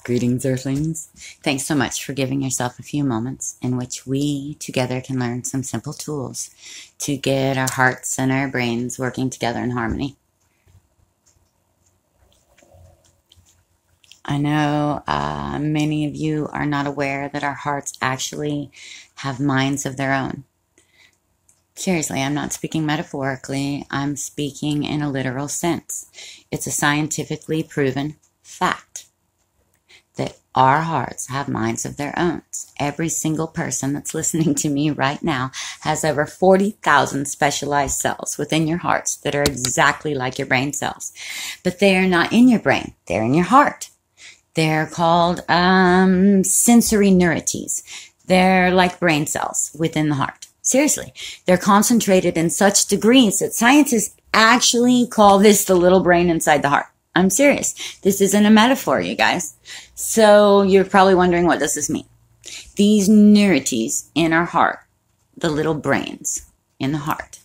Greetings, Earthlings. Thanks so much for giving yourself a few moments in which we together can learn some simple tools to get our hearts and our brains working together in harmony. I know many of you are not aware that our hearts actually have minds of their own. Seriously, I'm not speaking metaphorically. I'm speaking in a literal sense. It's a scientifically proven fact that our hearts have minds of their own. Every single person that's listening to me right now has over 40,000 specialized cells within your hearts that are exactly like your brain cells. But they are not in your brain. They're in your heart. They're called sensory neurites. They're like brain cells within the heart. Seriously, they're concentrated in such degrees that scientists actually call this the little brain inside the heart. I'm serious. This isn't a metaphor, you guys. So you're probably wondering, what does this mean? These neurites in our heart, the little brains in the heart,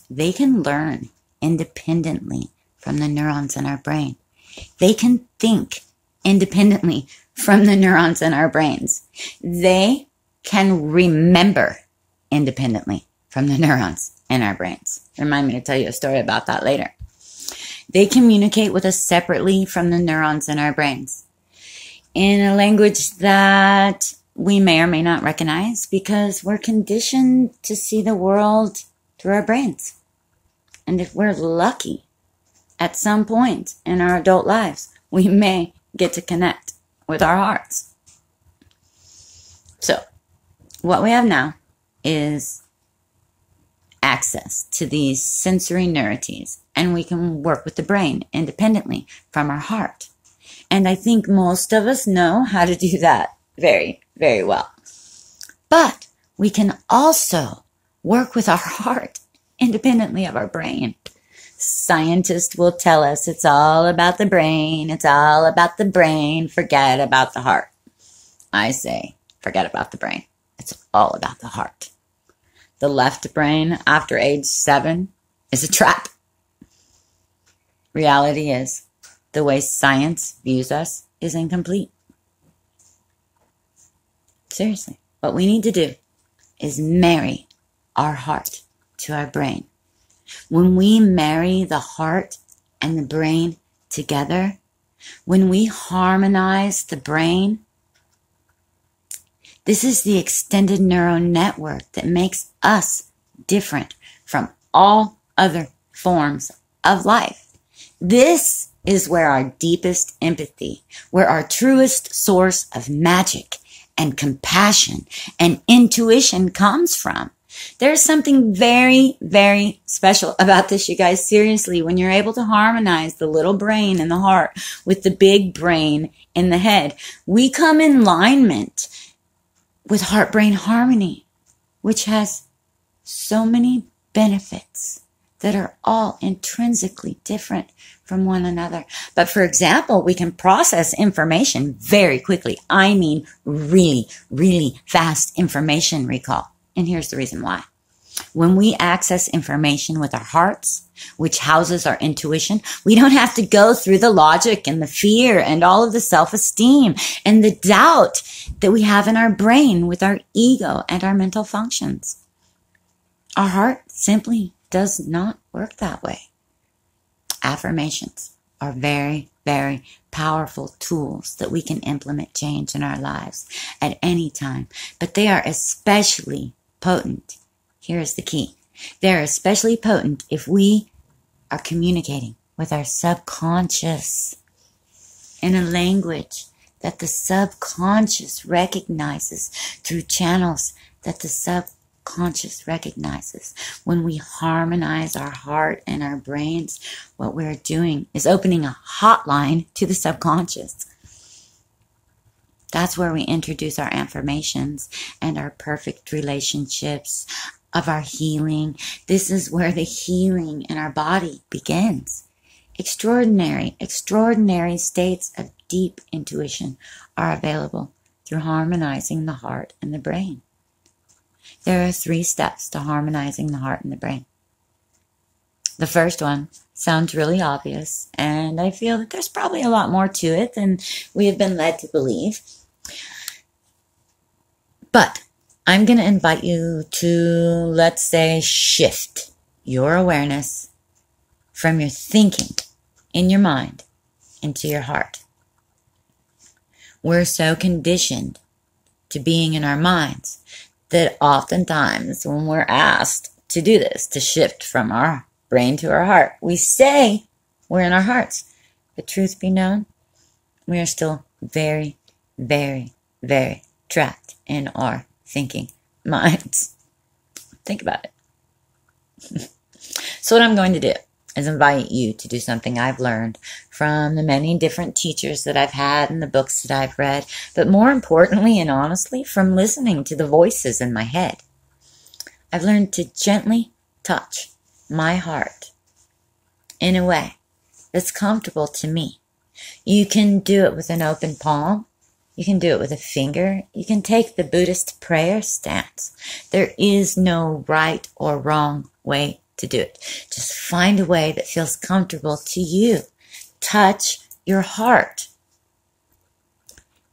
they can learn independently from the neurons in our brain. They can think independently from the neurons in our brains. They can remember independently from the neurons in our brains. Remind me to tell you a story about that later. They communicate with us separately from the neurons in our brains in a language that we may or may not recognize because we're conditioned to see the world through our brains. And if we're lucky, at some point in our adult lives, we may get to connect with our hearts. So, what we have now is access to these sensory neurites, and we can work with the brain independently from our heart. And I think most of us know how to do that very, very well. But we can also work with our heart independently of our brain. Scientists will tell us it's all about the brain. It's all about the brain. Forget about the heart. I say, forget about the brain. It's all about the heart. The left brain after age 7 is a trap. Reality is, the way science views us is incomplete. Seriously, what we need to do is marry our heart to our brain. When we marry the heart and the brain together, when we harmonize the brain, this is the extended neural network that makes us different from all other forms of life. This is where our deepest empathy, where our truest source of magic and compassion and intuition comes from. There's something very, very special about this, you guys. Seriously, when you're able to harmonize the little brain in the heart with the big brain in the head, we come in alignment with heart-brain harmony, which has so many benefits that are all intrinsically different from one another. But for example, we can process information very quickly. I mean, really, really fast information recall. And here's the reason why. When we access information with our hearts, which houses our intuition, we don't have to go through the logic and the fear and all of the self-esteem and the doubt that we have in our brain with our ego and our mental functions. Our heart simply does not work that way. Affirmations are very, very powerful tools that we can implement change in our lives at any time, but they are especially potent. Here is the key. They're especially potent if we are communicating with our subconscious in a language that the subconscious recognizes through channels that the subconscious recognizes. When we harmonize our heart and our brains, what we're doing is opening a hotline to the subconscious. That's where we introduce our affirmations and our perfect relationships of our healing. This is where the healing in our body begins. Extraordinary, extraordinary states of deep intuition are available through harmonizing the heart and the brain. There are 3 steps to harmonizing the heart and the brain. The first one sounds really obvious, and I feel that there's probably a lot more to it than we have been led to believe. But I'm going to invite you to, let's say, shift your awareness from your thinking in your mind into your heart. We're so conditioned to being in our minds that oftentimes when we're asked to do this, to shift from our brain to our heart, we say we're in our hearts. But truth be known, we are still very, very, very trapped in our thinking minds. Think about it. So what I'm going to do is invite you to do something I've learned from the many different teachers that I've had and the books that I've read, but more importantly and honestly, from listening to the voices in my head. I've learned to gently touch my heart in a way that's comfortable to me. You can do it with an open palm. You can do it with a finger. You can take the Buddhist prayer stance. There is no right or wrong way to do it. Just find a way that feels comfortable to you. Touch your heart.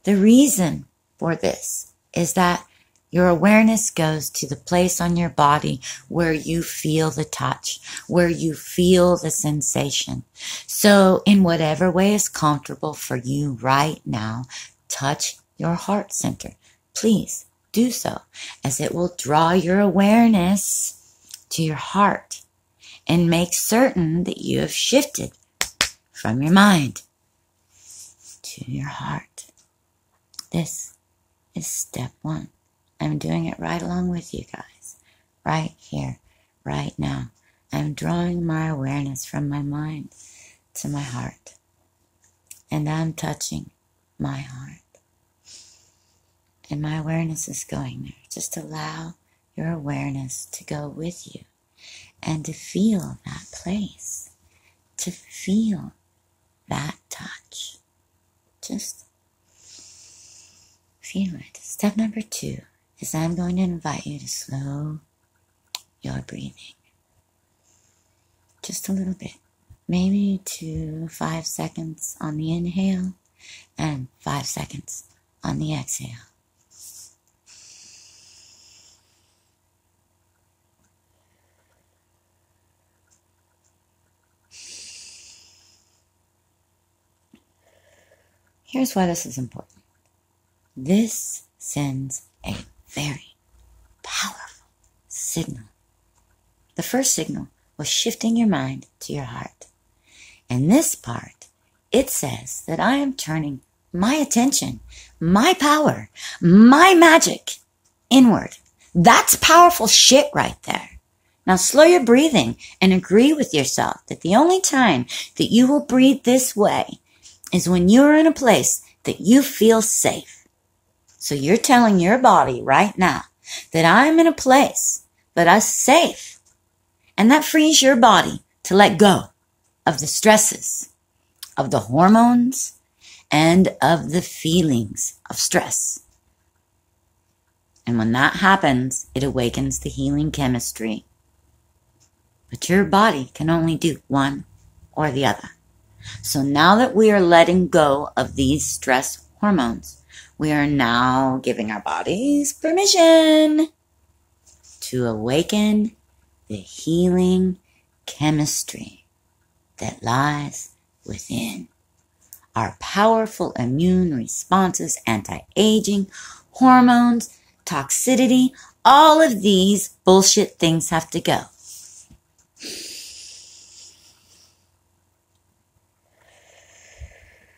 The reason for this is that your awareness goes to the place on your body where you feel the touch, where you feel the sensation. So in whatever way is comfortable for you right now, touch your heart center. Please do so, as it will draw your awareness to your heart and make certain that you have shifted from your mind to your heart. This is step one. I'm doing it right along with you guys, right here, right now. I'm drawing my awareness from my mind to my heart, and I'm touching my heart. And my awareness is going there. Just allow your awareness to go with you and to feel that place, to feel that touch. Just feel it. Step number 2 is I'm going to invite you to slow your breathing. Just a little bit. Maybe to 5 seconds on the inhale and 5 seconds on the exhale. Here's why this is important. This sends a very powerful signal. The first signal was shifting your mind to your heart. And this part, it says that I am turning my attention, my power, my magic inward. That's powerful shit right there. Now slow your breathing and agree with yourself that the only time that you will breathe this way is when you're in a place that you feel safe. So you're telling your body right now that I'm in a place that is safe. And that frees your body to let go of the stresses, of the hormones, and of the feelings of stress. And when that happens, it awakens the healing chemistry. But your body can only do one or the other. So now that we are letting go of these stress hormones, we are now giving our bodies permission to awaken the healing chemistry that lies within. Our powerful immune responses, anti-aging, hormones, toxicity, all of these bullshit things have to go.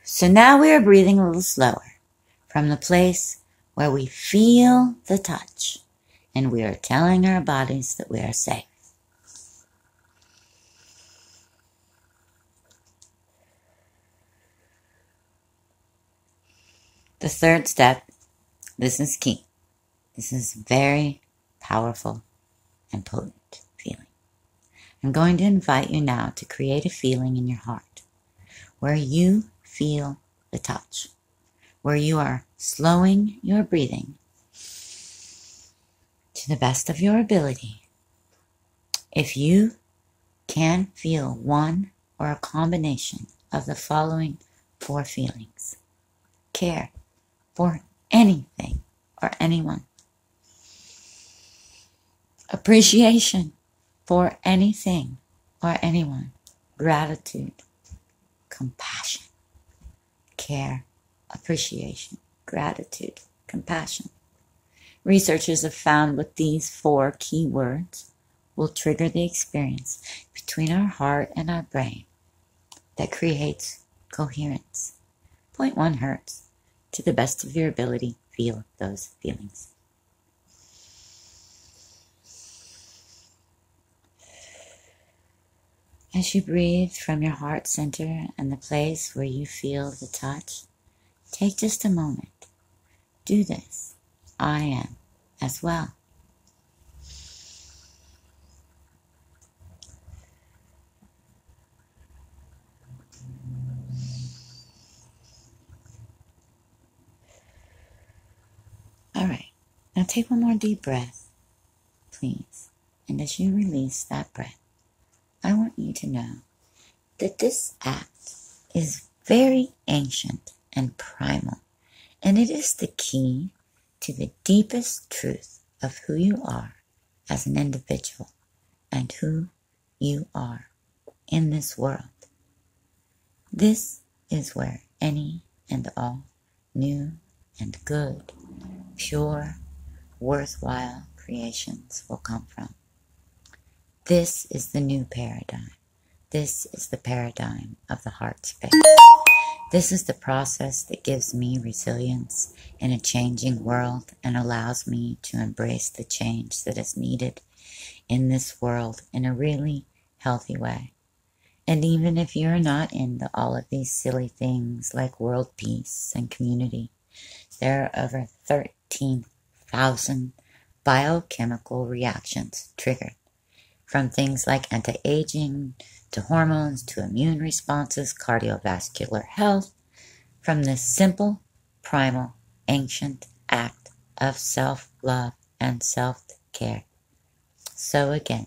So now we are breathing a little slower from the place where we feel the touch, and we are telling our bodies that we are safe. The third step, this is key. This is very powerful and potent feeling. I'm going to invite you now to create a feeling in your heart where you feel the touch, where you are slowing your breathing to the best of your ability. If you can feel 1 or a combination of the following 4 feelings: care for anything or anyone, appreciation for anything or anyone, gratitude, compassion, care, appreciation, gratitude, compassion. Researchers have found with these 4 key words will trigger the experience between our heart and our brain that creates coherence. 0.1 hertz. To the best of your ability, feel those feelings. As you breathe from your heart center and the place where you feel the touch, take just a moment. Do this. I am as well. All right, now take one more deep breath, please. And as you release that breath, I want you to know that this act is very ancient and primal, and it is the key to the deepest truth of who you are as an individual and who you are in this world. This is where any and all new and good, pure, worthwhile creations will come from. This is the new paradigm. This is the paradigm of the heart space. This is the process that gives me resilience in a changing world and allows me to embrace the change that is needed in this world in a really healthy way. And even if you're not into all of these silly things like world peace and community, there are over 13,000 biochemical reactions triggered, from things like anti-aging to hormones to immune responses, cardiovascular health, from this simple, primal, ancient act of self-love and self-care. So again,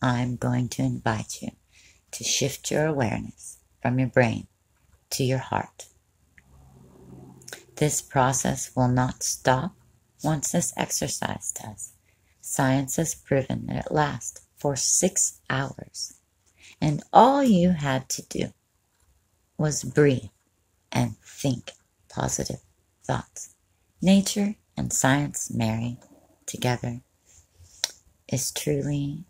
I'm going to invite you to shift your awareness from your brain to your heart. This process will not stop once this exercise does. Science has proven that it lasts for 6 hours. And all you had to do was breathe and think positive thoughts. Nature and science married together is truly